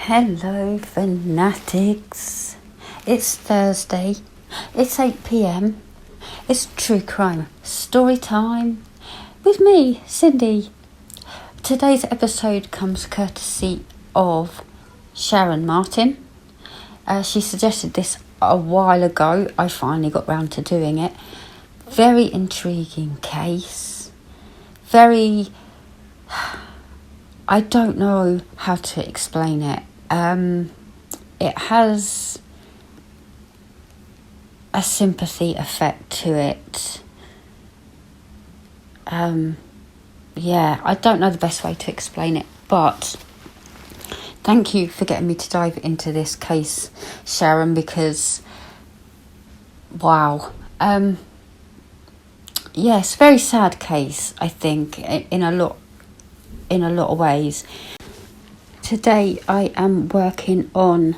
Hello, Fanatics. It's Thursday. It's 8 p.m. It's true crime story time with me, Cindy. Today's episode comes courtesy of Sharon Martin. She suggested this a while ago. I finally got round to doing it. Very intriguing case. Very... I don't know how to explain it. It has a sympathy effect to it. I don't know the best way to explain it, but thank you for getting me to dive into this case, Sharon, because wow. Yes, very sad case, I think, in a lot of ways. Today I am working on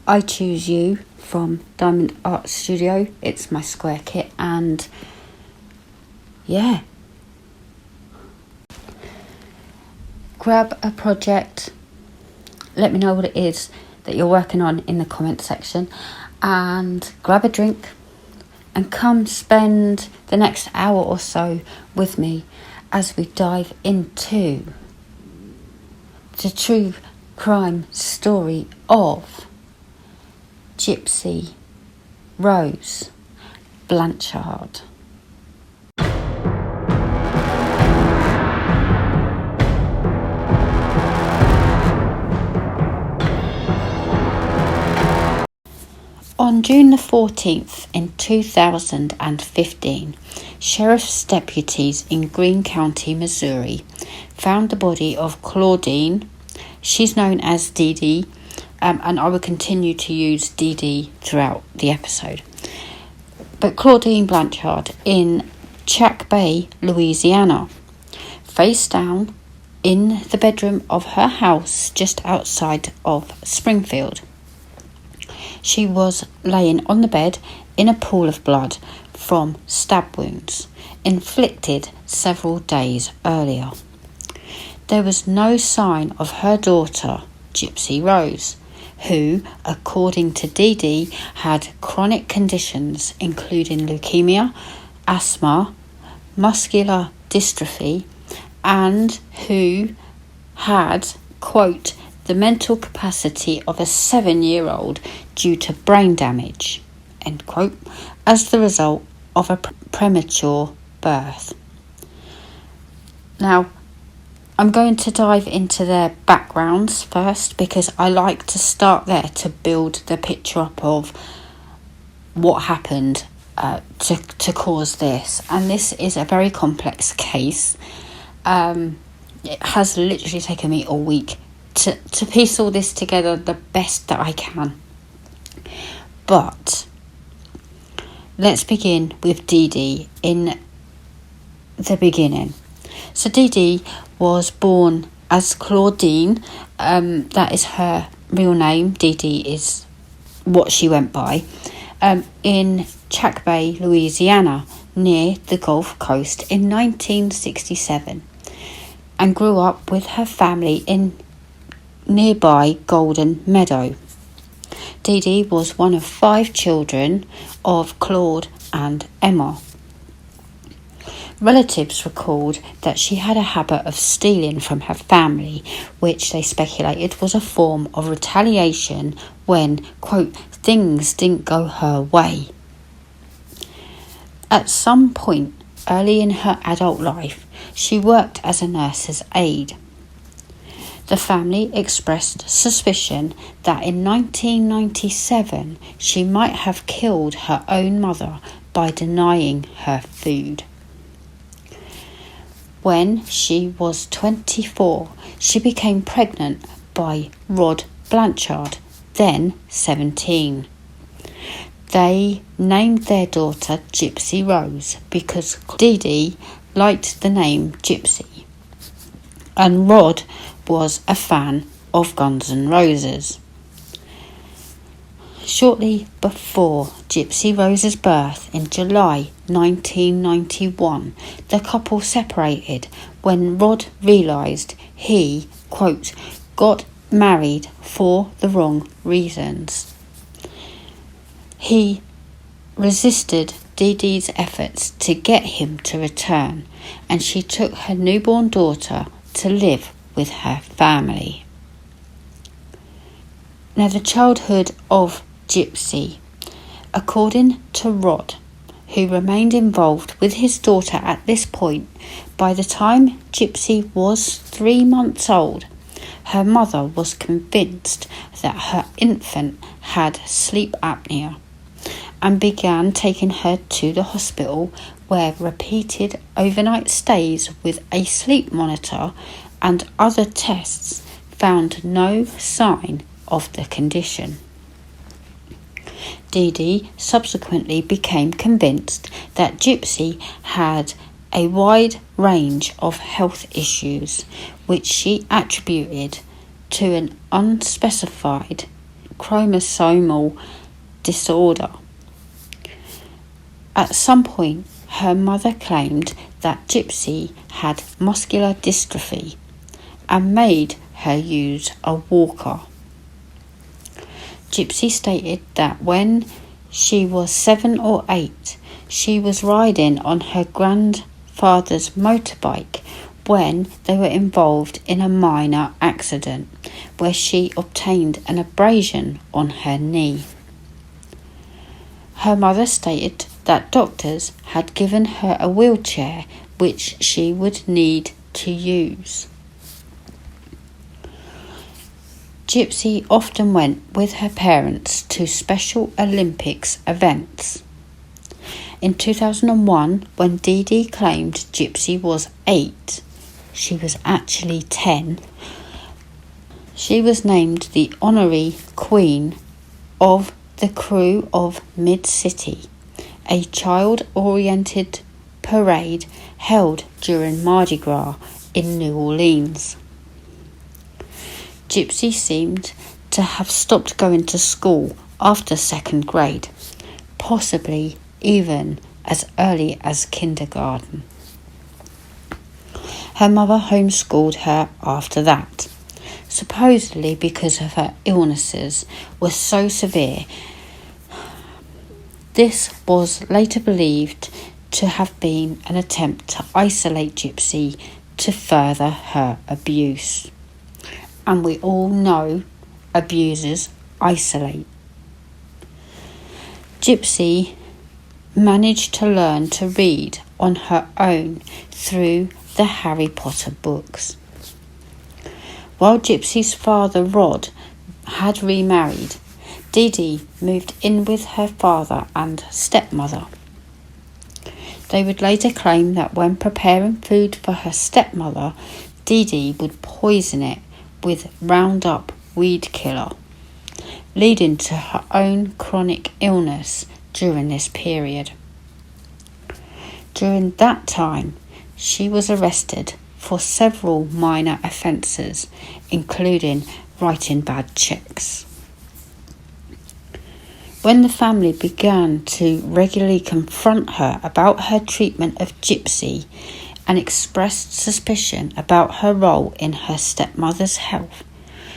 I Choose You from Diamond Art Studio. It's my square kit, and yeah. Grab a project, let me know what it is that you're working on in the comment section, and grab a drink and come spend the next hour or so with me as we dive into the true crime story of Gypsy Rose Blanchard. On June the 14th in 2015, sheriff's deputies in Greene County, Missouri, found the body of Claudine. She's known as Dee Dee, and I will continue to use Dee Dee throughout the episode. But Claudine Blanchard in Chack Bay, Louisiana, face down in the bedroom of her house just outside of Springfield. She was laying on the bed in a pool of blood from stab wounds inflicted several days earlier. There was no sign of her daughter, Gypsy Rose, who, according to Dee Dee, had chronic conditions including leukemia, asthma, muscular dystrophy, and who had, quote, the mental capacity of a 7-year-old due to brain damage, end quote, as the result of a premature birth. Now, I'm going to dive into their backgrounds first because I like to start there to build the picture up of what happened to cause this. And this is a very complex case. It has literally taken me a week to piece all this together the best that I can. But let's begin with Dee Dee in the beginning. So Dee Dee was born as Claudine. That is her real name. Dee Dee is what she went by. In Chack Bay, Louisiana, near the Gulf Coast in 1967, and grew up with her family in nearby Golden Meadow. Dee Dee was one of 5 children of Claude and Emma. Relatives recalled that she had a habit of stealing from her family, which they speculated was a form of retaliation when, quote, things didn't go her way. At some point early in her adult life, she worked as a nurse's aide. The family expressed suspicion that in 1997 she might have killed her own mother by denying her food. When she was 24, she became pregnant by Rod Blanchard, then 17. They named their daughter Gypsy Rose because Dee Dee liked the name Gypsy, and Rod was a fan of Guns N' Roses. Shortly before Gypsy Rose's birth in July 1991, the couple separated when Rod realised he, quote, got married for the wrong reasons. He resisted Dee Dee's efforts to get him to return, and she took her newborn daughter to live with her family. Now, the childhood of Gypsy. According to Rod, who remained involved with his daughter at this point, by the time Gypsy was 3 months old, her mother was convinced that her infant had sleep apnea and began taking her to the hospital, where repeated overnight stays with a sleep monitor and other tests found no sign of the condition. Dee Dee subsequently became convinced that Gypsy had a wide range of health issues, which she attributed to an unspecified chromosomal disorder. At some point, her mother claimed that Gypsy had muscular dystrophy and made her use a walker. Gypsy stated that when she was 7 or 8, she was riding on her grandfather's motorbike when they were involved in a minor accident where she obtained an abrasion on her knee. Her mother stated that doctors had given her a wheelchair which she would need to use. Gypsy often went with her parents to Special Olympics events. In 2001, when Dee Dee claimed Gypsy was 8, she was actually 10, she was named the honorary Queen of the Crew of Mid-City, a child-oriented parade held during Mardi Gras in New Orleans. Gypsy seemed to have stopped going to school after 2nd grade, possibly even as early as kindergarten. Her mother homeschooled her after that, supposedly because of her illnesses were so severe. This was later believed to have been an attempt to isolate Gypsy to further her abuse. And we all know abusers isolate. Gypsy managed to learn to read on her own through the Harry Potter books. While Gypsy's father, Rod, had remarried, Dee Dee moved in with her father and stepmother. They would later claim that when preparing food for her stepmother, Dee Dee would poison it with Roundup weed killer, leading to her own chronic illness during this period. During that time, she was arrested for several minor offences, including writing bad cheques. When the family began to regularly confront her about her treatment of Gypsy and expressed suspicion about her role in her stepmother's health,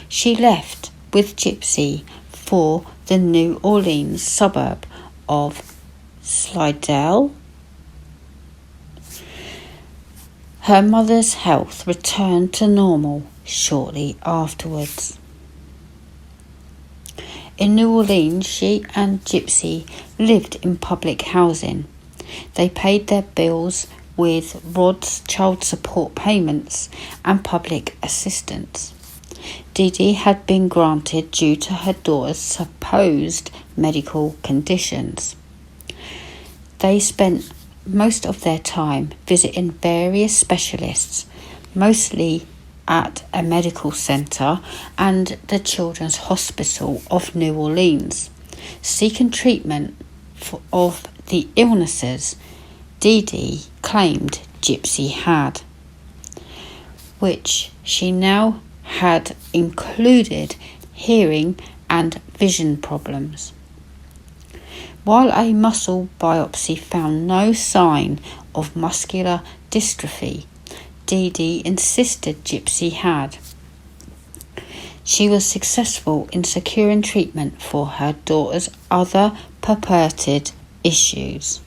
she left with Gypsy for the New Orleans suburb of Slidell. Her mother's health returned to normal shortly afterwards. In New Orleans, she and Gypsy lived in public housing. They paid their bills with Rod's child support payments and public assistance. Dee Dee had been granted due to her daughter's supposed medical conditions. They spent most of their time visiting various specialists, mostly at a medical centre and the Children's Hospital of New Orleans, seeking treatment of the illnesses Dee Dee claimed Gypsy had, which she now had included hearing and vision problems. While a muscle biopsy found no sign of muscular dystrophy, Dee Dee insisted Gypsy had. She was successful in securing treatment for her daughter's other purported issues.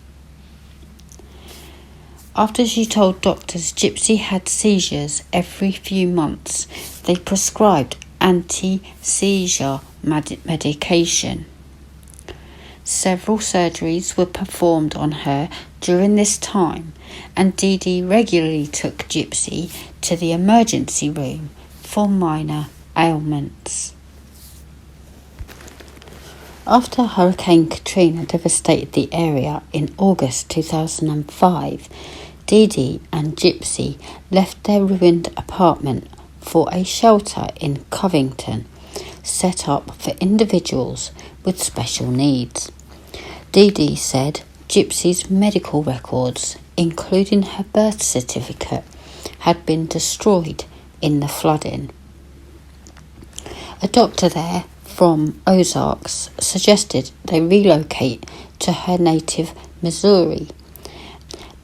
After she told doctors Gypsy had seizures every few months, they prescribed anti-seizure medication. Several surgeries were performed on her during this time, and Dee regularly took Gypsy to the emergency room for minor ailments. After Hurricane Katrina devastated the area in August 2005, Dee and Gypsy left their ruined apartment for a shelter in Covington, set up for individuals with special needs. Dee said Gypsy's medical records, including her birth certificate, had been destroyed in the flooding. A doctor there from Ozarks suggested they relocate to her native Missouri,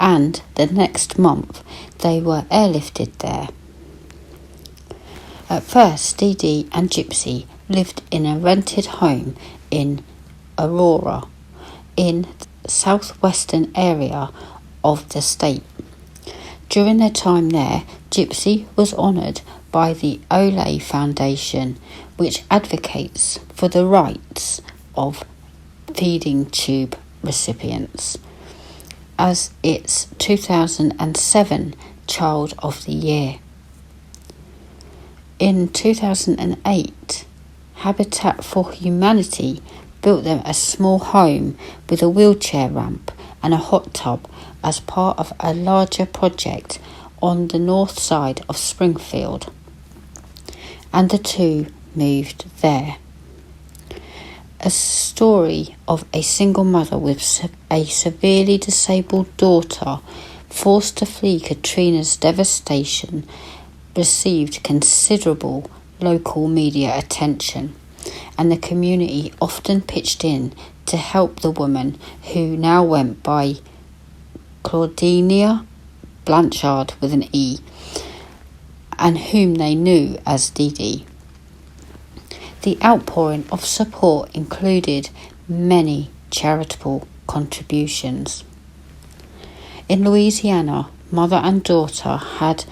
and the next month they were airlifted there. At first, Dee and Gypsy lived in a rented home in Aurora, in the southwestern area of the state. During their time there, Gypsy was honoured by the Olay Foundation, which advocates for the rights of feeding tube recipients, as its 2007 Child of the Year. In 2008, Habitat for Humanity built them a small home with a wheelchair ramp and a hot tub as part of a larger project on the north side of Springfield, and the two moved there. A story of a single mother with a severely disabled daughter forced to flee Katrina's devastation received considerable local media attention, and the community often pitched in to help the woman, who now went by Claudina Blanchard with an E, and whom they knew as Dee. The outpouring of support included many charitable contributions. In Louisiana, mother and daughter had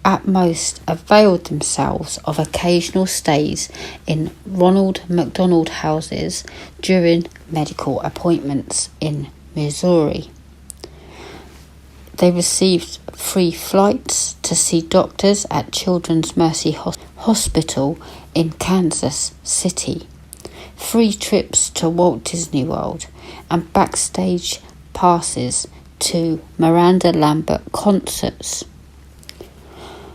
at most availed themselves of occasional stays in Ronald McDonald houses during medical appointments in Missouri. They received free flights to see doctors at Children's Mercy Hospital in Kansas City, free trips to Walt Disney World, and backstage passes to Miranda Lambert concerts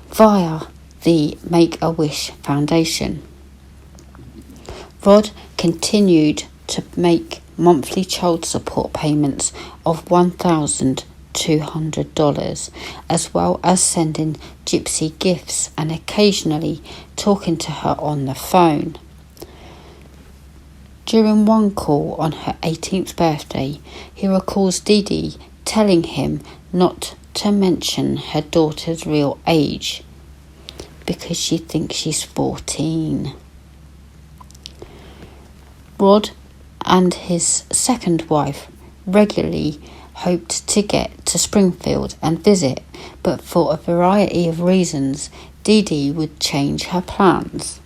via the Make-A-Wish Foundation. Rod continued to make monthly child support payments of $1,200, as well as sending Gypsy gifts and occasionally talking to her on the phone. During one call on her 18th birthday, he recalls Dee telling him not to mention her daughter's real age because she thinks she's 14. Rod and his second wife regularly hoped to get to Springfield and visit, but for a variety of reasons, Dee would change her plans.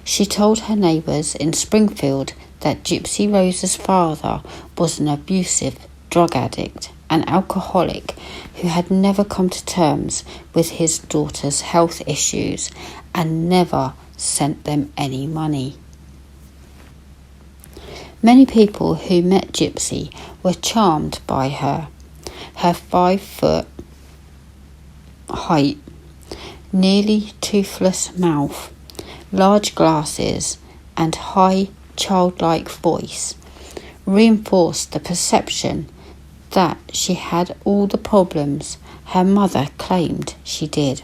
She told her neighbours in Springfield that Gypsy Rose's father was an abusive drug addict, an alcoholic who had never come to terms with his daughter's health issues and never sent them any money. Many people who met Gypsy were charmed by her 5-foot height, nearly toothless mouth, large glasses, and high childlike voice reinforced the perception that she had all the problems her mother claimed she did.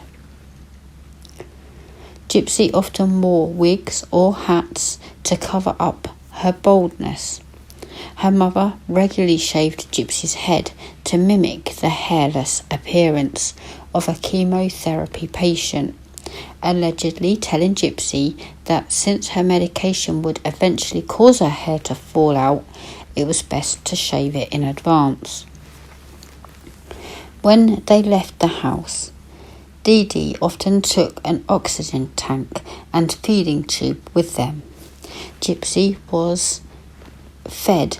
Gypsy often wore wigs or hats to cover up her baldness. Her mother regularly shaved Gypsy's head to mimic the hairless appearance of a chemotherapy patient, allegedly telling Gypsy that since her medication would eventually cause her hair to fall out, it was best to shave it in advance. When they left the house, Dee Dee often took an oxygen tank and feeding tube with them. Gypsy was fed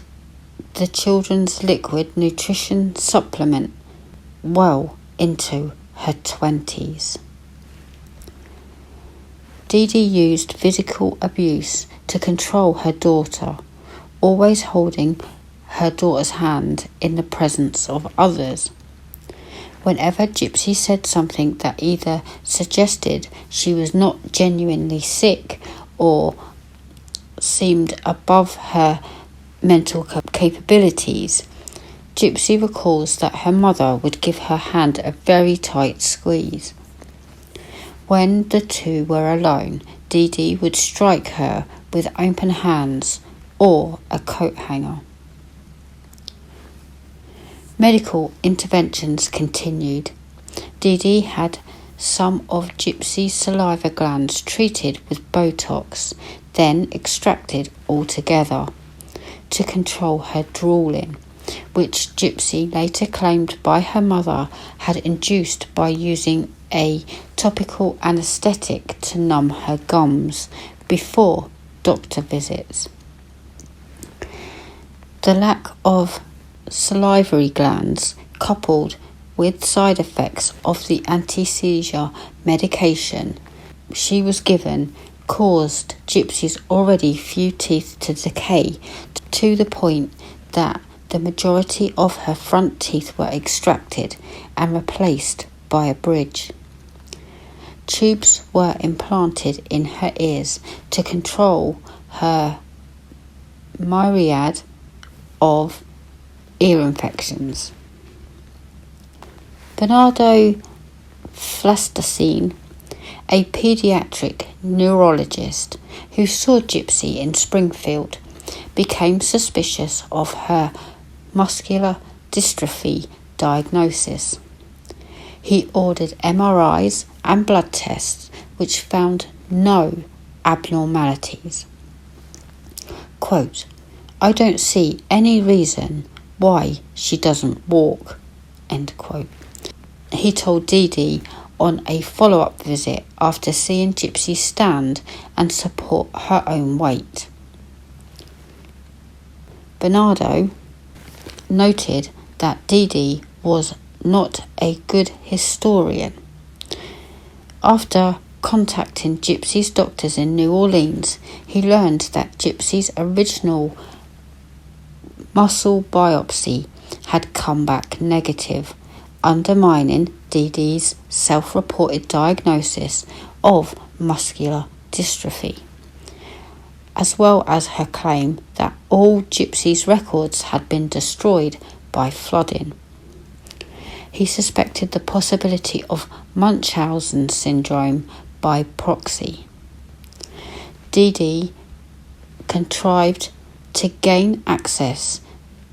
the children's liquid nutrition supplement well into her 20s. Dee Dee used physical abuse to control her daughter, always holding her daughter's hand in the presence of others. Whenever Gypsy said something that either suggested she was not genuinely sick or seemed above her mental capabilities, Gypsy recalls that her mother would give her hand a very tight squeeze. When the two were alone, Dee Dee would strike her with open hands or a coat hanger. Medical interventions continued. Dee Dee had some of Gypsy's saliva glands treated with Botox, then extracted altogether to control her drooling, which Gypsy later claimed by her mother had induced by using a topical anaesthetic to numb her gums before doctor visits. The lack of salivary glands, coupled with side effects of the anti-seizure medication she was given, caused Gypsy's already few teeth to decay to the point that the majority of her front teeth were extracted and replaced by a bridge. Tubes were implanted in her ears to control her myriad of ear infections. Bernardo Flastacine, a paediatric neurologist who saw Gypsy in Springfield, became suspicious of her muscular dystrophy diagnosis. He ordered MRIs and blood tests which found no abnormalities. Quote, "I don't see any reason why she doesn't walk," end quote. He told Dee Dee on a follow-up visit after seeing Gypsy stand and support her own weight. Bernardo noted that Dee Dee was not a good historian. After contacting Gypsy's doctors in New Orleans, he learned that Gypsy's original muscle biopsy had come back negative, undermining Dee Dee's self-reported diagnosis of muscular dystrophy, as well as her claim that all Gypsy's records had been destroyed by flooding. He suspected the possibility of Munchausen syndrome by proxy. Dee Dee contrived to gain access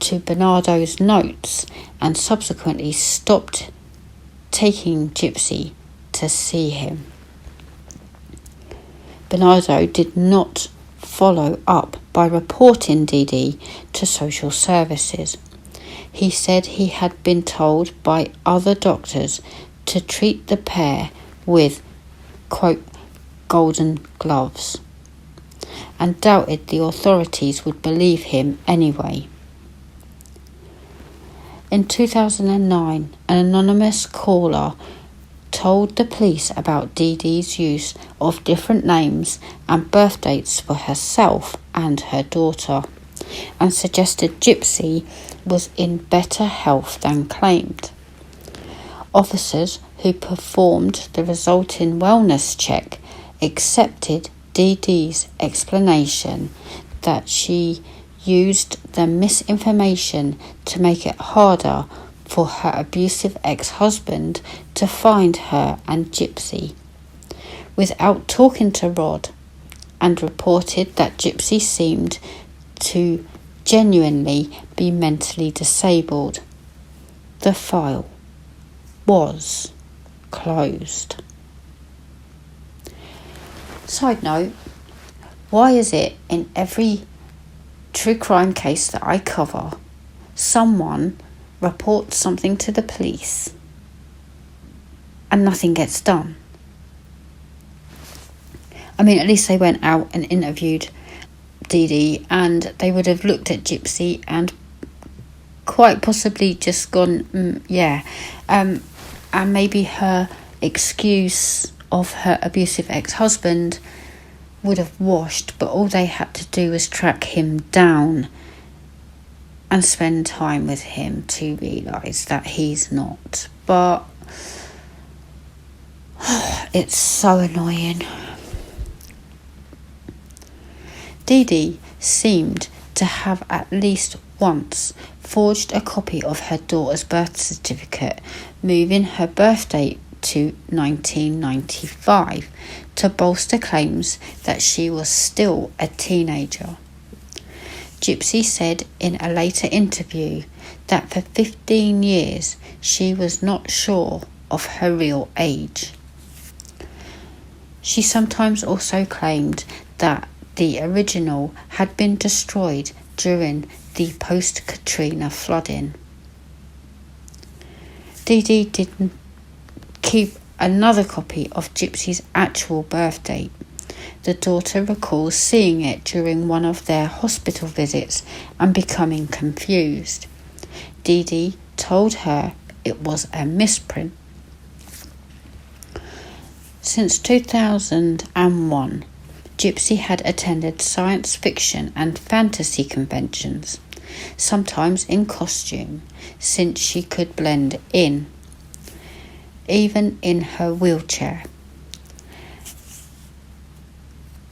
to Bernardo's notes and subsequently stopped taking Gypsy to see him. Bernardo did not follow up by reporting Dee Dee to social services. He said he had been told by other doctors to treat the pair with, quote, golden gloves, and doubted the authorities would believe him anyway. In 2009, an anonymous caller told the police about Dee Dee's use of different names and birth dates for herself and her daughter, and suggested Gypsy was in better health than claimed. Officers who performed the resulting wellness check accepted Dee Dee's explanation that she used the misinformation to make it harder for her abusive ex-husband to find her and Gypsy, without talking to Rod, and reported that Gypsy seemed to genuinely be mentally disabled. The file was closed. Side note, why is it in every true crime case that I cover, someone reports something to the police and nothing gets done? I mean, at least they went out and interviewed Dee Dee, and they would have looked at Gypsy and quite possibly just gone, yeah. And maybe her excuse of her abusive ex-husband would have washed, but all they had to do was track him down and spend time with him to realise that he's not. But it's so annoying. Dee Dee seemed to have at least once forged a copy of her daughter's birth certificate, moving her birth date to 1995 to bolster claims that she was still a teenager. Gypsy said in a later interview that for 15 years she was not sure of her real age. She sometimes also claimed that the original had been destroyed during the post-Katrina flooding. Dee Dee didn't keep another copy of Gypsy's actual birth date. The daughter recalls seeing it during one of their hospital visits and becoming confused. Dee Dee told her it was a misprint. Since 2001, Gypsy had attended science fiction and fantasy conventions, sometimes in costume, since she could blend in, even in her wheelchair.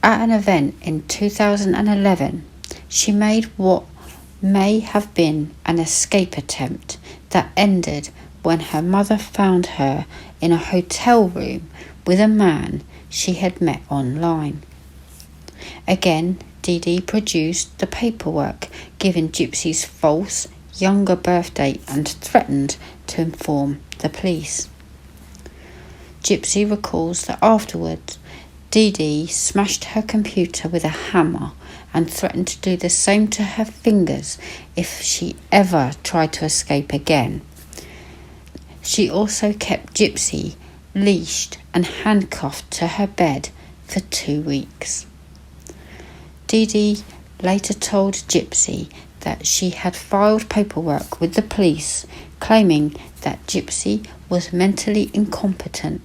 At an event in 2011, she made what may have been an escape attempt that ended when her mother found her in a hotel room with a man she had met online. Again, Dee Dee produced the paperwork giving Gypsy's false, younger birth date and threatened to inform the police. Gypsy recalls that afterwards, Dee Dee smashed her computer with a hammer and threatened to do the same to her fingers if she ever tried to escape again. She also kept Gypsy leashed and handcuffed to her bed for 2 weeks. Dee Dee later told Gypsy that she had filed paperwork with the police claiming that Gypsy was mentally incompetent,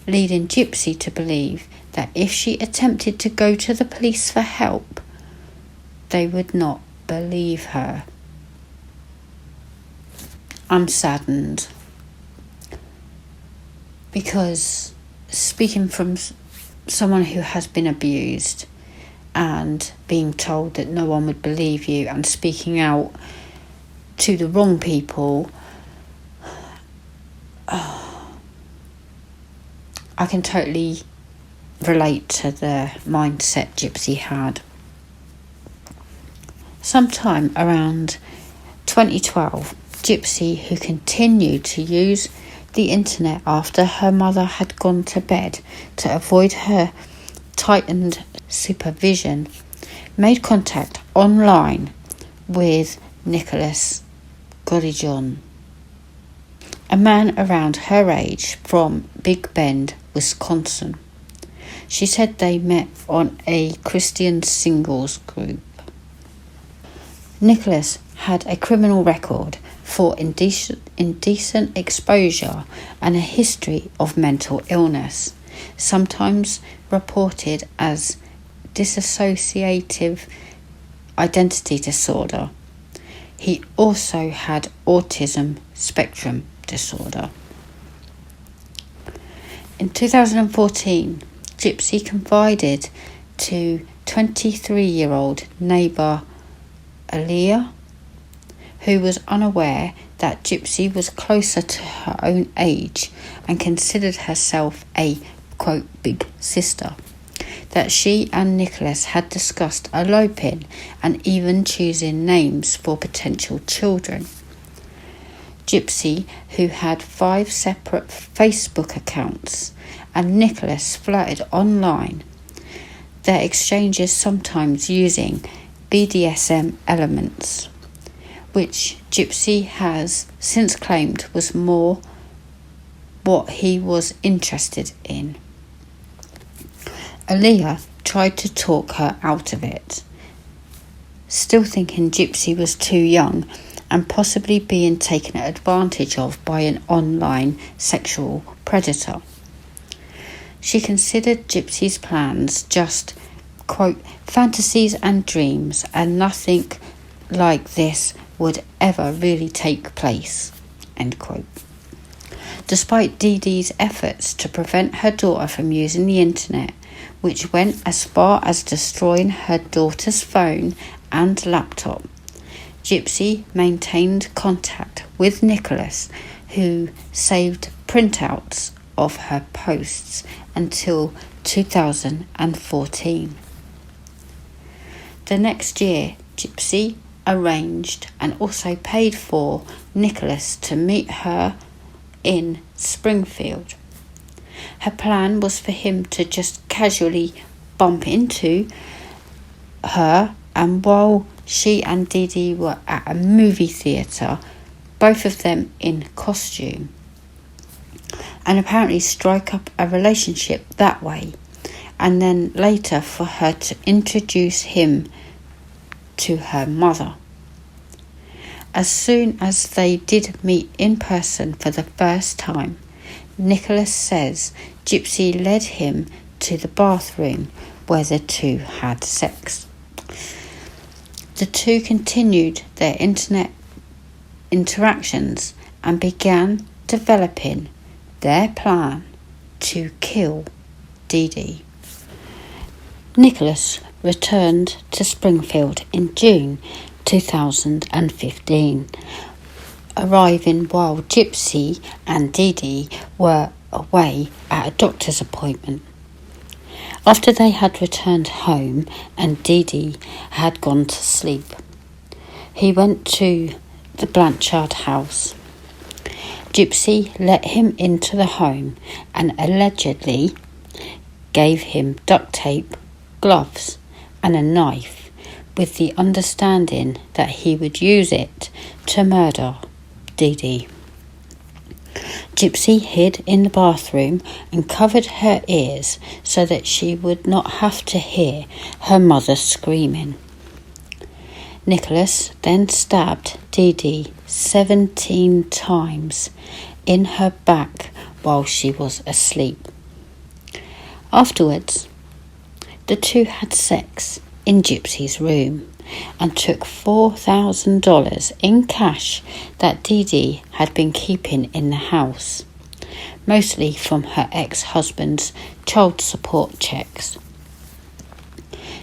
leading Gypsy to believe that if she attempted to go to the police for help, they would not believe her. I'm saddened because, speaking from someone who has been abused and being told that no one would believe you and speaking out to the wrong people, I can totally relate to the mindset Gypsy had. Sometime around 2012, Gypsy, who continued to use the internet after her mother had gone to bed to avoid her tightened supervision, made contact online with Nicholas Godijon, a man around her age from Big Bend, Wisconsin. She said they met on a Christian singles group. Nicholas had a criminal record for indecent exposure and a history of mental illness, sometimes reported as dissociative identity disorder. He also had autism spectrum disorder. In 2014, Gypsy confided to 23-year-old neighbour Aaliyah, who was unaware that Gypsy was closer to her own age and considered herself a, quote, big sister, that she and Nicholas had discussed eloping and even choosing names for potential children. Gypsy, who had 5 separate Facebook accounts, and Nicholas flirted online, their exchanges sometimes using BDSM elements, which Gypsy has since claimed was more what he was interested in. Aaliyah tried to talk her out of it, still thinking Gypsy was too young and possibly being taken advantage of by an online sexual predator. She considered Gypsy's plans just, quote, fantasies and dreams, and nothing like this would ever really take place, end quote. Despite Dee Dee's efforts to prevent her daughter from using the internet, which went as far as destroying her daughter's phone and laptop, Gypsy maintained contact with Nicholas, who saved printouts of her posts until 2014. The next year, Gypsy arranged and also paid for Nicholas to meet her in Springfield. Her plan was for him to just casually bump into her, and while she and Dee Dee were at a movie theatre, both of them in costume, and apparently strike up a relationship that way, and then later for her to introduce him to her mother. As soon as they did meet in person for the first time, Nicholas says Gypsy led him to the bathroom where the two had sex. The two continued their internet interactions and began developing their plan to kill Dee Dee. Nicholas returned to Springfield in June 2015, arriving while Gypsy and Dee Dee were away at a doctor's appointment. After they had returned home and Dee Dee had gone to sleep, he went to the Blanchard house. Gypsy let him into the home and allegedly gave him duct tape, gloves and a knife, with the understanding that he would use it to murder Dee Dee. Gypsy hid in the bathroom and covered her ears so that she would not have to hear her mother screaming. Nicholas then stabbed Dee Dee 17 times in her back while she was asleep. Afterwards, the two had sex in Gypsy's room and took $4,000 in cash that Dee Dee had been keeping in the house, mostly from her ex-husband's child support checks.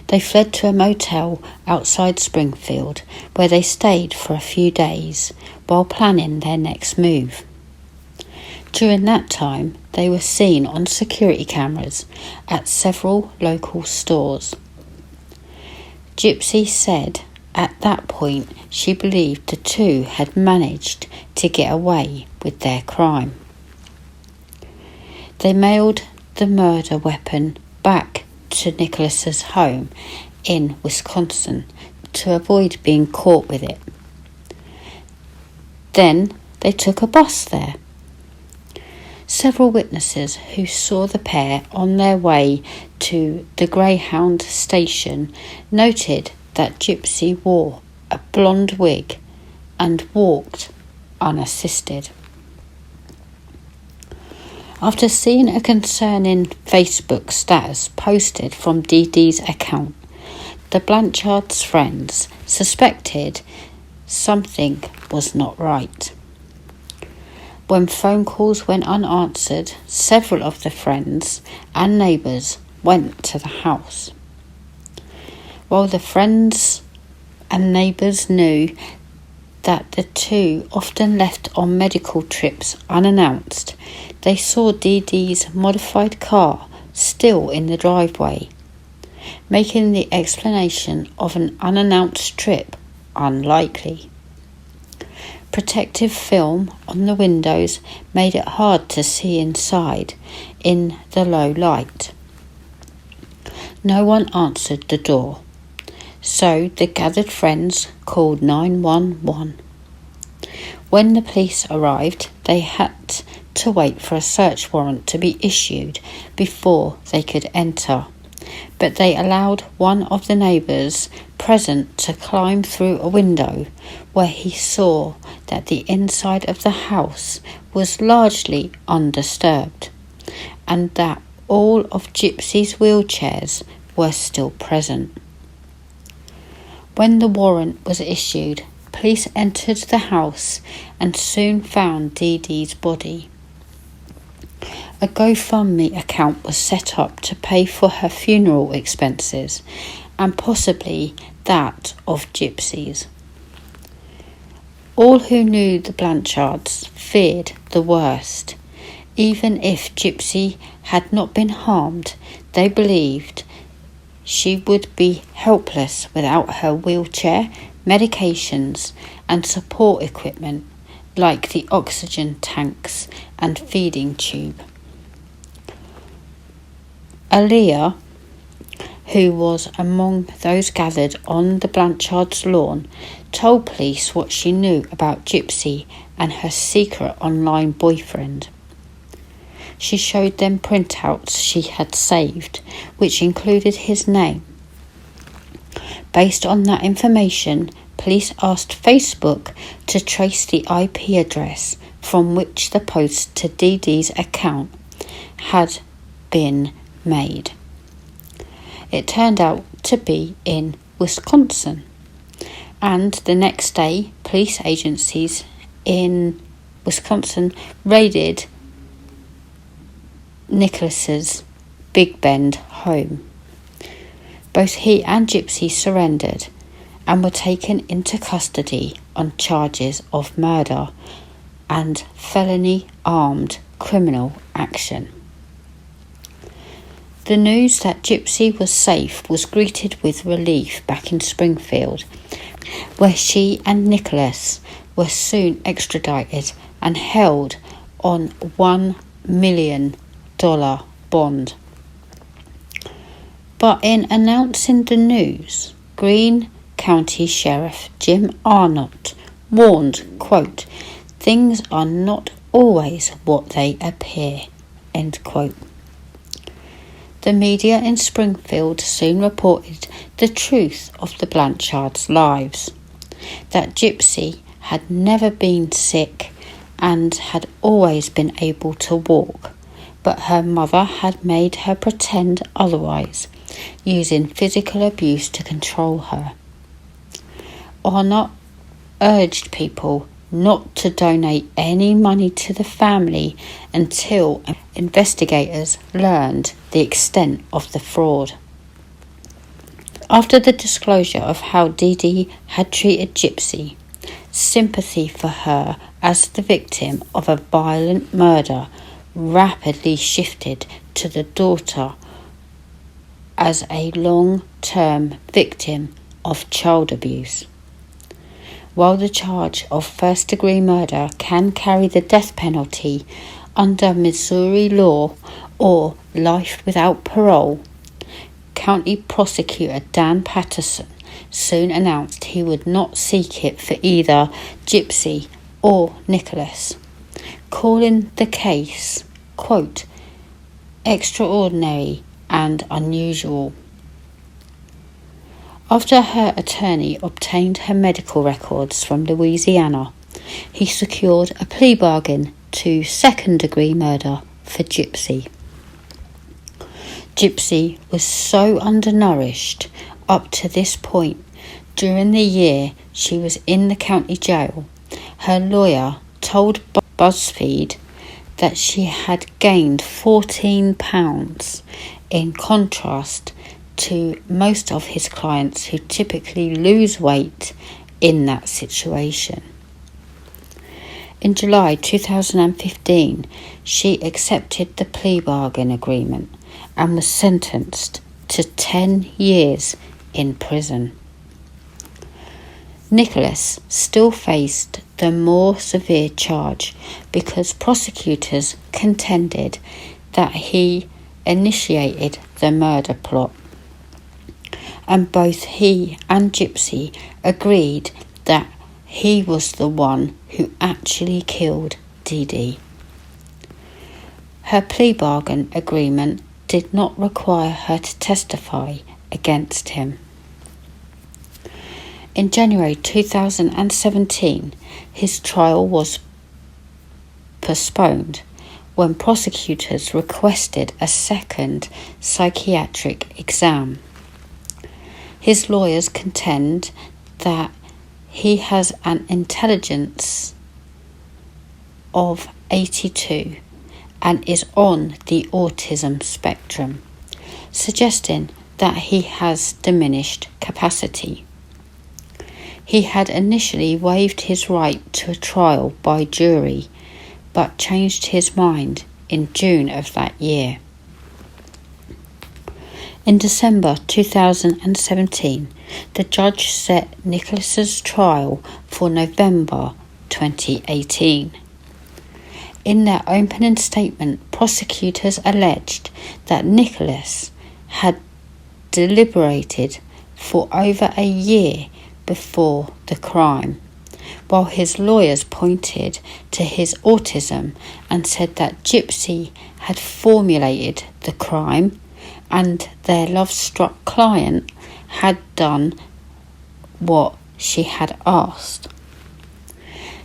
They fled to a motel outside Springfield, where they stayed for a few days while planning their next move. During that time, they were seen on security cameras at several local stores. Gypsy said at that point she believed the two had managed to get away with their crime. They mailed the murder weapon back to Nicholas's home in Wisconsin to avoid being caught with it. Then they took a bus there. Several witnesses who saw the pair on their way to the Greyhound station noted that Gypsy wore a blonde wig and walked unassisted. After seeing a concerning Facebook status posted from Dee Dee's account, the Blanchard's friends suspected something was not right. When phone calls went unanswered, several of the friends and neighbours went to the house. While the friends and neighbours knew that the two often left on medical trips unannounced, they saw Dee Dee's modified car still in the driveway, making the explanation of an unannounced trip unlikely. Protective film on the windows made it hard to see inside in the low light. No one answered the door, so the gathered friends called 911. When the police arrived, they had to wait for a search warrant to be issued before they could enter, but they allowed one of the neighbours present to climb through a window where he saw that the inside of the house was largely undisturbed and that all of Gypsy's wheelchairs were still present. When the warrant was issued, police entered the house and soon found Dee Dee's body. A GoFundMe account was set up to pay for her funeral expenses and possibly that of Gypsy's. All who knew the Blanchards feared the worst. Even if Gypsy had not been harmed, they believed she would be helpless without her wheelchair, medications and support equipment like the oxygen tanks and feeding tube. Aaliyah, who was among those gathered on the Blanchards' lawn, told police what she knew about Gypsy and her secret online boyfriend. She showed them printouts she had saved, which included his name. Based on that information, police asked Facebook to trace the IP address from which the post to Dee Dee's account had been made. It turned out to be in Wisconsin, and the next day police agencies in Wisconsin raided Nicholas's Big Bend home. Both he and Gypsy surrendered and were taken into custody on charges of murder and felony armed criminal action. The news that Gypsy was safe was greeted with relief back in Springfield, where she and Nicholas were soon extradited and held on $1 million bond. But in announcing the news, Greene County Sheriff Jim Arnott warned, quote, "Things are not always what they appear," end quote. The media in Springfield soon reported the truth of the Blanchards' lives, that Gypsy had never been sick and had always been able to walk, but her mother had made her pretend otherwise, using physical abuse to control her. Arnott urged people not to donate any money to the family until investigators learned the extent of the fraud. After the disclosure of how Dee Dee had treated Gypsy, sympathy for her as the victim of a violent murder rapidly shifted to the daughter as a long-term victim of child abuse. While the charge of first-degree murder can carry the death penalty under Missouri law or life without parole, County Prosecutor Dan Patterson soon announced he would not seek it for either Gypsy or Nicholas, calling the case, quote, "extraordinary and unusual." After her attorney obtained her medical records from Louisiana, he secured a plea bargain to second-degree murder for Gypsy. Gypsy was so undernourished up to this point. During the year she was in the county jail, her lawyer told BuzzFeed that she had gained 14 pounds, in contrast to most of his clients who typically lose weight in that situation. In July 2015, she accepted the plea bargain agreement and was sentenced to 10 years in prison. Nicholas still faced the more severe charge because prosecutors contended that he initiated the murder plot. and both he and Gypsy agreed that he was the one who actually killed Dee Dee. Her plea bargain agreement did not require her to testify against him. In January 2017, his trial was postponed when prosecutors requested a second psychiatric exam. His lawyers contend that he has an intelligence of 82 and is on the autism spectrum, suggesting that he has diminished capacity. He had initially waived his right to a trial by jury, but changed his mind in June of that year. In December 2017, the judge set Nicholas's trial for November 2018. In their opening statement, prosecutors alleged that Nicholas had deliberated for over a year before the crime, while his lawyers pointed to his autism and said that Gypsy had formulated the crime and their love-struck client had done what she had asked.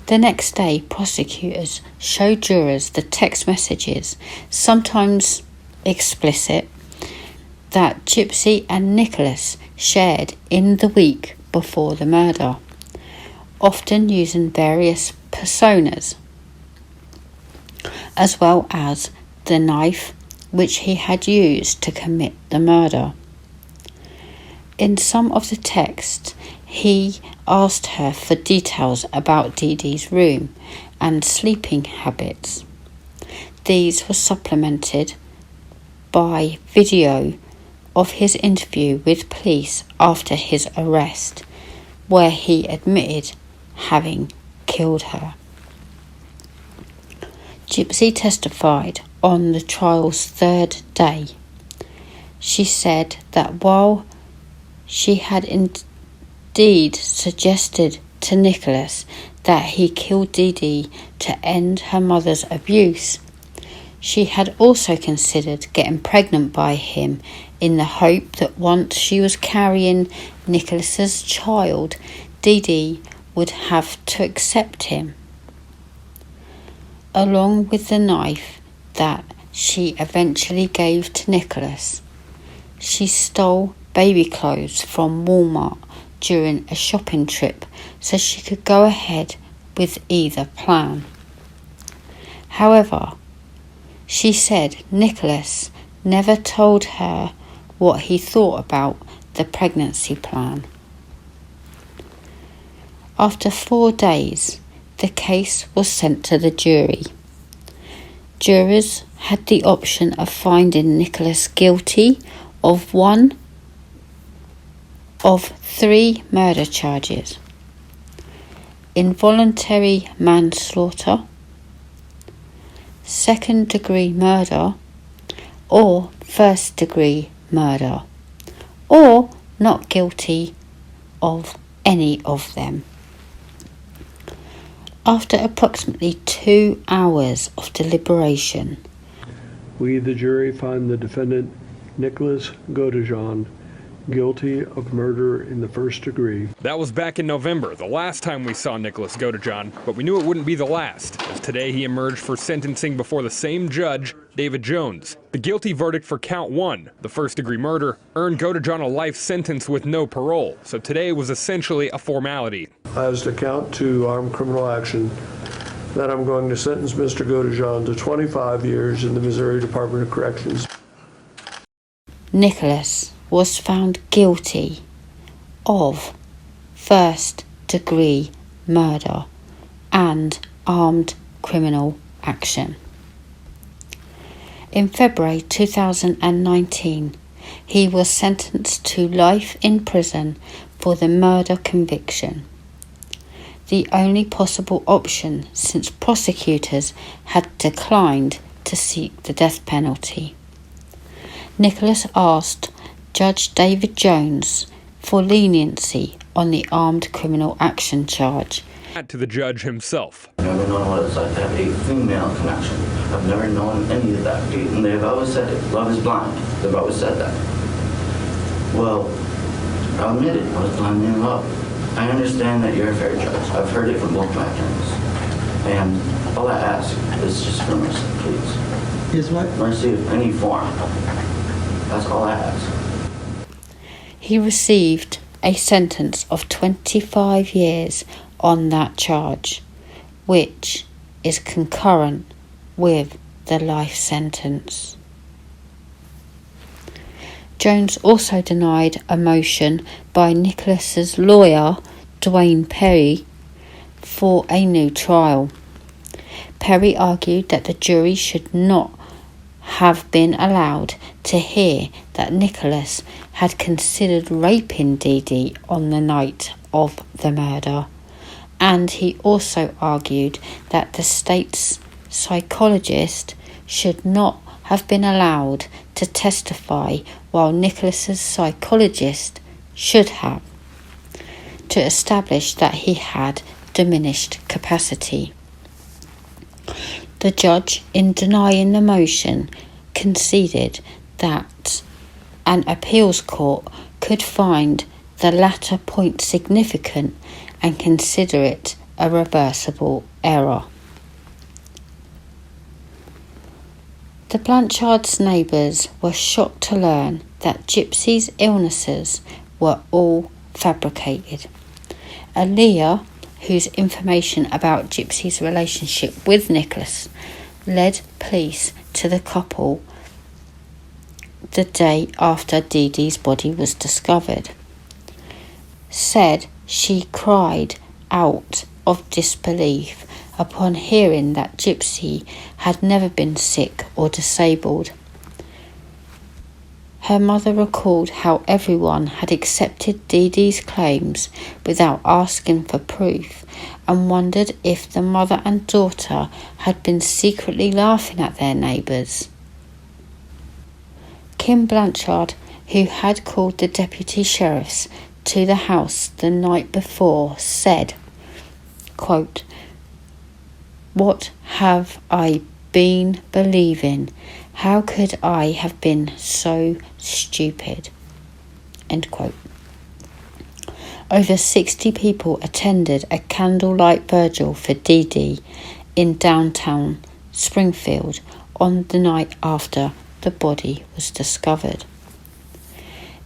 The next day, prosecutors showed jurors the text messages, sometimes explicit, that Gypsy and Nicholas shared in the week before the murder, often using various personas, as well as the knife which he had used to commit the murder. In some of the text, he asked her for details about Dee Dee's room and sleeping habits. These were supplemented by video of his interview with police after his arrest, where he admitted having killed her. Gypsy testified on the trial's third day. She said that while she had indeed suggested to Nicholas that he killed Dee Dee to end her mother's abuse, she had also considered getting pregnant by him in the hope that once she was carrying Nicholas's child, Dee Dee would have to accept him. Along with the knife that she eventually gave to Nicholas, she stole baby clothes from Walmart during a shopping trip so she could go ahead with either plan. However, she said Nicholas never told her what he thought about the pregnancy plan. After 4 days, the case was sent to the jury. Jurors had the option of finding Nicholas guilty of one of 3 murder charges: involuntary manslaughter, second-degree murder, or first-degree murder, or not guilty of any of them. After approximately 2 hours of deliberation, we, the jury, find the defendant, Nicholas Godejohn, guilty of murder in the first degree. That was back in November, the last time we saw Nicholas Godejohn, but we knew it wouldn't be the last, as today he emerged for sentencing before the same judge, David Jones. The guilty verdict for count 1, the first-degree murder, earned Godejohn a life sentence with no parole, so today was essentially a formality. As to count 2, armed criminal action, that I'm going to sentence Mr. Godejohn to 25 years in the Missouri Department of Corrections. Nicholas was found guilty of first-degree murder and armed criminal action. In February 2019, he was sentenced to life in prison for the murder conviction, the only possible option since prosecutors had declined to seek the death penalty. Nicholas asked Judge David Jones for leniency on the armed criminal action charge. To the judge himself. I've never known what it's like to have a female connection. I've never known any of that. And they've always said it. Love is blind. They've always said that. Well, I'll admit it. I was blindly in love. I understand that you're a fair judge. I've heard it from both my attorneys. And all I ask is just for mercy, please. Is what? Mercy of any form. That's all I ask. He received a sentence of 25 years on that charge, which is concurrent with the life sentence. Jones also denied a motion by Nicholas's lawyer, Dwayne Perry, for a new trial. Perry argued that the jury should not have been allowed to hear that Nicholas had considered raping Dee Dee on the night of the murder, and he also argued that the state's psychologist should not have been allowed to testify while Nicholas's psychologist should have, to establish that he had diminished capacity. The judge, in denying the motion, conceded that an appeals court could find the latter point significant and consider it a reversible error. The Blanchards' neighbours were shocked to learn that Gypsy's illnesses were all fabricated. Aaliyah, whose information about Gypsy's relationship with Nicholas led police to the couple the day after Dee Dee's body was discovered, said she cried out of disbelief upon hearing that Gypsy had never been sick or disabled. Her mother recalled how everyone had accepted Dee Dee's claims without asking for proof, and wondered if the mother and daughter had been secretly laughing at their neighbours. Kim Blanchard, who had called the deputy sheriffs to the house the night before, said, quote, "What have I been believing? How could I have been so stupid?" End quote. Over 60 people attended a candlelight vigil for Dee Dee in downtown Springfield on the night after the body was discovered.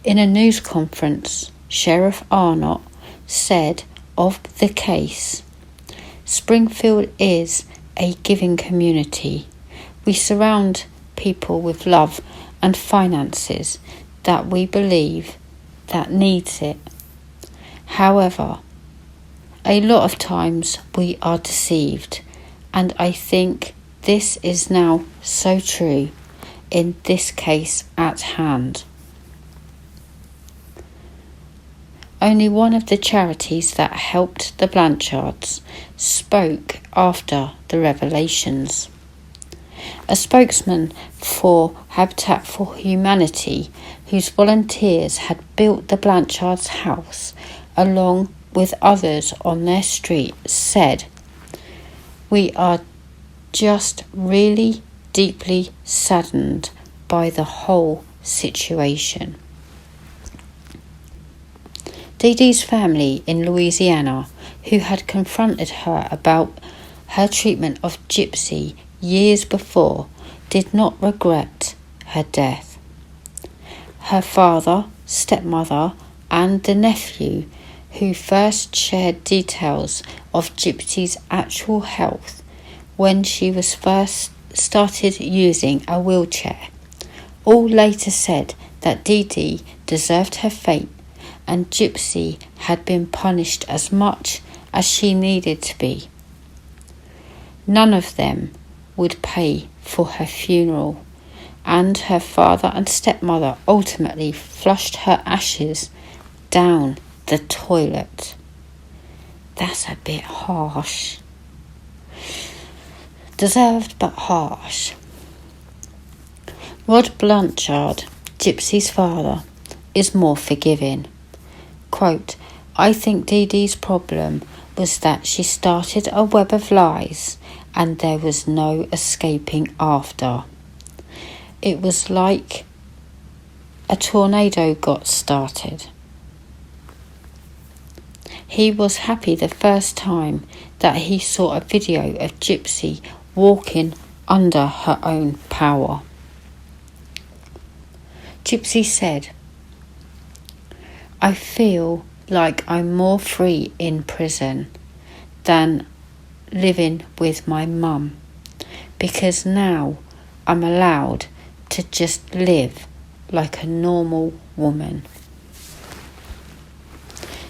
In a news conference, Sheriff Arnott said of the case, "Springfield is a giving community. We surround people with love and finances that we believe that needs it. However, a lot of times we are deceived, and I think this is now so true in this case at hand." Only one of the charities that helped the Blanchards spoke after the revelations. A spokesman for Habitat for Humanity, whose volunteers had built the Blanchards' house along with others on their street, said, "We are just really deeply saddened by the whole situation." Dee Dee's family in Louisiana, who had confronted her about her treatment of Gypsy years before, did not regret her death. Her father, stepmother, and the nephew, who first shared details of Gypsy's actual health when she was first started using a wheelchair, all later said that Dee Dee deserved her fate and Gypsy had been punished as much as she needed to be. None of them would pay for her funeral, and her father and stepmother ultimately flushed her ashes down the toilet. That's a bit harsh. Deserved but harsh. Rod Blanchard, Gypsy's father, is more forgiving. Quote, I think Dee Dee's problem was that she started a web of lies and there was no escaping after. It was like a tornado got started. He was happy the first time that he saw a video of Gypsy walking under her own power. Gypsy said, I feel like I'm more free in prison than living with my mum, because now I'm allowed to just live like a normal woman.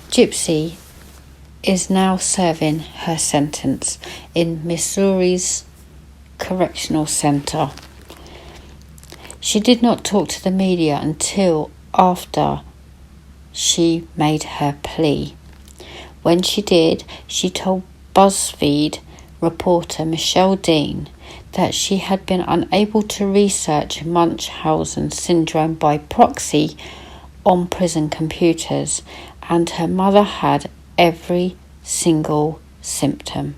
Gypsy is now serving her sentence in Missouri's Correctional Center. She did not talk to the media until after she made her plea. When she did, she told BuzzFeed reporter Michelle Dean that she had been unable to research Munchausen syndrome by proxy on prison computers, and her mother had every single symptom.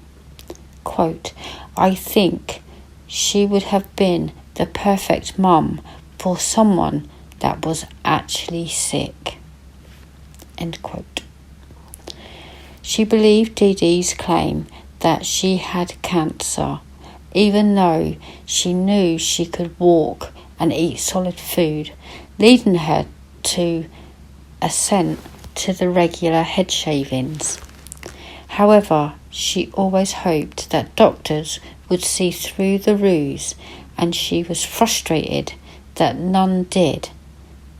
Quote, I think she would have been the perfect mum for someone that was actually sick. End quote. She believed Dee Dee's claim that she had cancer, even though she knew she could walk and eat solid food, leading her to assent to the regular head shavings. However, she always hoped that doctors would see through the ruse, and she was frustrated that none did,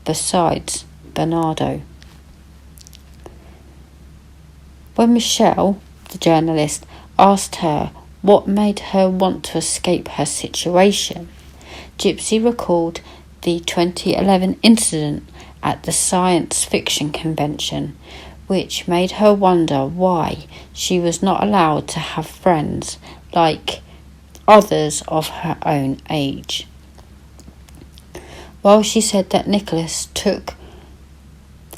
besides Bernardo. When Michelle, the journalist, asked her what made her want to escape her situation, Gypsy recalled the 2011 incident at the science fiction convention, which made her wonder why she was not allowed to have friends like others of her own age. While she said that Nicholas took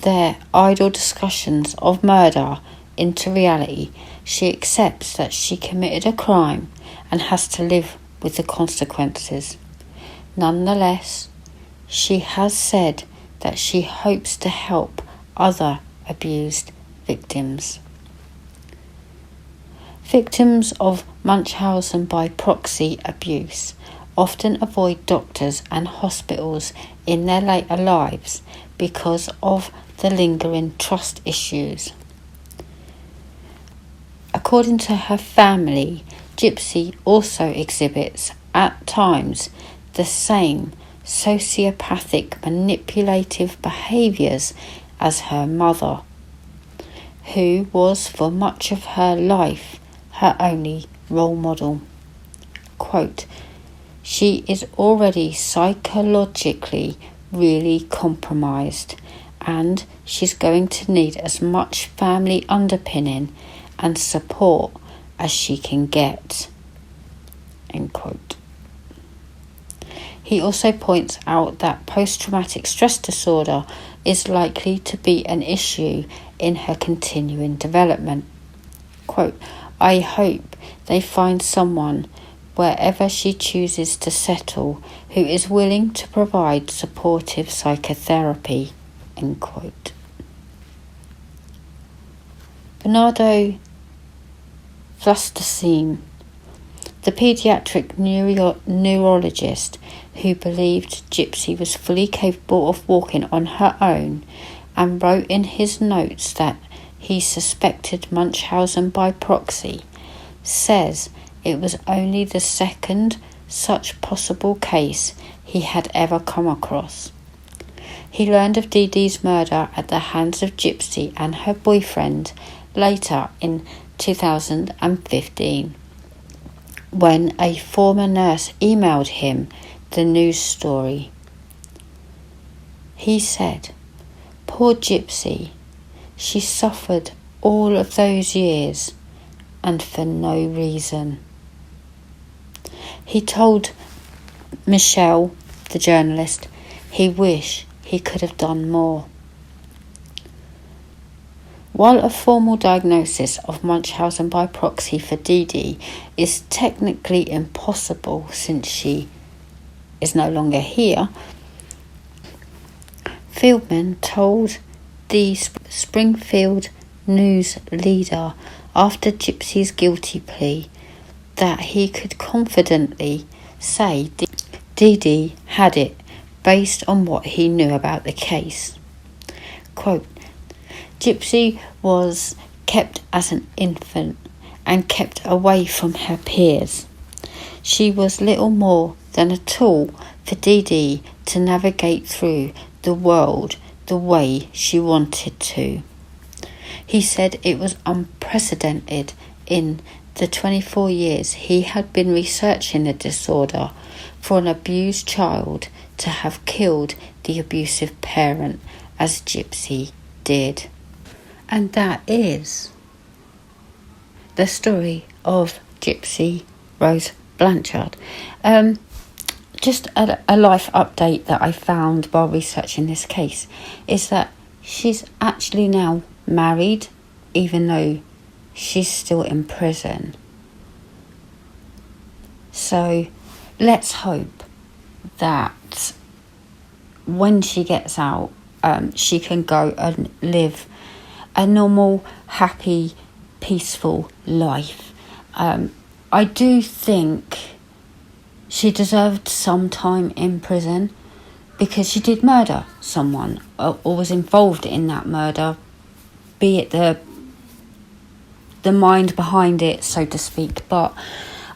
their idle discussions of murder into reality, she accepts that she committed a crime and has to live with the consequences. Nonetheless, she has said that she hopes to help other abused victims. Victims of Munchausen by proxy abuse often avoid doctors and hospitals in their later lives because of the lingering trust issues. According to her family, Gypsy also exhibits, at times, the same sociopathic manipulative behaviours as her mother, who was for much of her life her only role model. Quote, she is already psychologically really compromised, and she's going to need as much family underpinning and support as she can get. End quote. He also points out that post-traumatic stress disorder is likely to be an issue in her continuing development. Quote, I hope they find someone wherever she chooses to settle who is willing to provide supportive psychotherapy. End quote. Bernardo Flusterstein, the paediatric neurologist who believed Gypsy was fully capable of walking on her own and wrote in his notes that he suspected Munchausen by proxy, says it was only the second such possible case he had ever come across. He learned of Dee Dee's murder at the hands of Gypsy and her boyfriend later in 2015, when a former nurse emailed him the news story. He said, poor Gypsy, she suffered all of those years and for no reason. He told Michelle, the journalist, he wished he could have done more. While a formal diagnosis of Munchausen by proxy for Dee Dee is technically impossible since she is no longer here, Fieldman told the Springfield News Leader after Gypsy's guilty plea that he could confidently say Dee Dee had it based on what he knew about the case. Quote, Gypsy was kept as an infant and kept away from her peers. She was little more than a tool for Dee Dee to navigate through the world the way she wanted to. He said it was unprecedented in the 24 years he had been researching the disorder for an abused child to have killed the abusive parent as Gypsy did. And that is the story of Gypsy Rose Blanchard. Just a life update that I found while researching this case is that she's actually now married, even though she's still in prison. So let's hope that when she gets out, she can go and live a normal, happy, peaceful life. I do think she deserved some time in prison because she did murder someone or was involved in that murder, be it the mind behind it, so to speak. But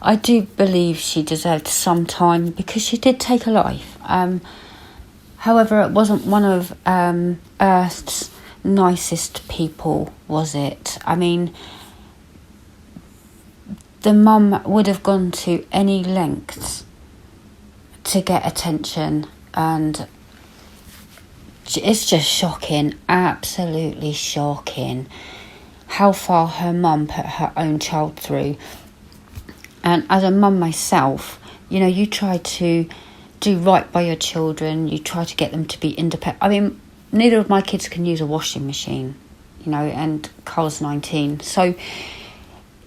I do believe she deserved some time because she did take a life. However, it wasn't one of Earth's nicest people, was it? I mean, the mum would have gone to any lengths to get attention, and it's just shocking, absolutely shocking how far her mum put her own child through. And as a mum myself, you know, you try to do right by your children, you try to get them to be independent. I mean, neither of my kids can use a washing machine, you know, and Carl's 19. So,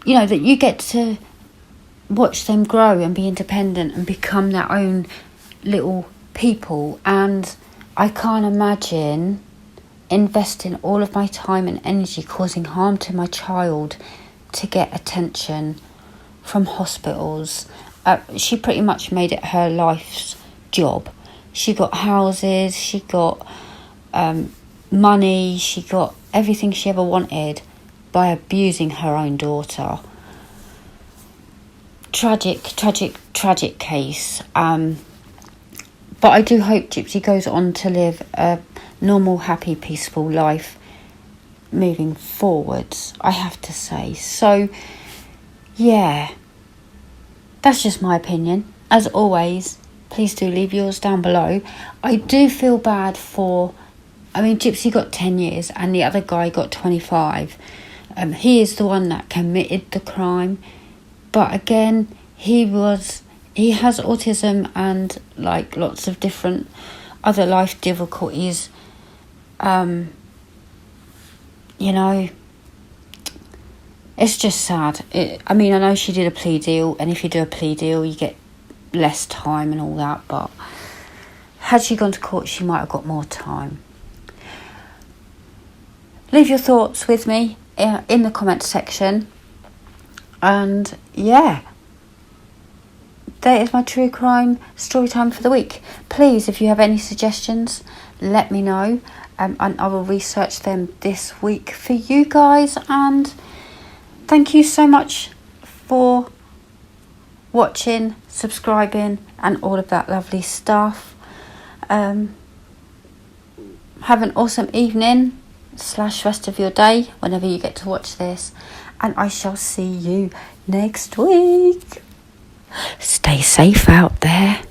you know, that you get to watch them grow and be independent and become their own little people. And I can't imagine investing all of my time and energy causing harm to my child to get attention from hospitals. She pretty much made it her life's job. She got houses, she got money, she got everything she ever wanted by abusing her own daughter. Tragic case. But I do hope Gypsy goes on to live a normal, happy, peaceful life moving forwards, I have to say. So, yeah, that's just my opinion. As always, please do leave yours down below. I do feel bad for, I mean, Gypsy got 10 years and the other guy got 25. He is the one that committed the crime. But again, he has autism and like lots of different other life difficulties. You know, it's just sad. I mean, I know she did a plea deal, and if you do a plea deal, you get less time and all that, but had she gone to court, she might have got more time. Leave your thoughts with me in the comment section. And yeah, that is my true crime story time for the week. Please, if you have any suggestions, let me know, and I will research them this week for you guys. And thank you so much for watching, subscribing, and all of that lovely stuff. Have an awesome evening / rest of your day whenever you get to watch this, and I shall see you next week. Stay safe out there.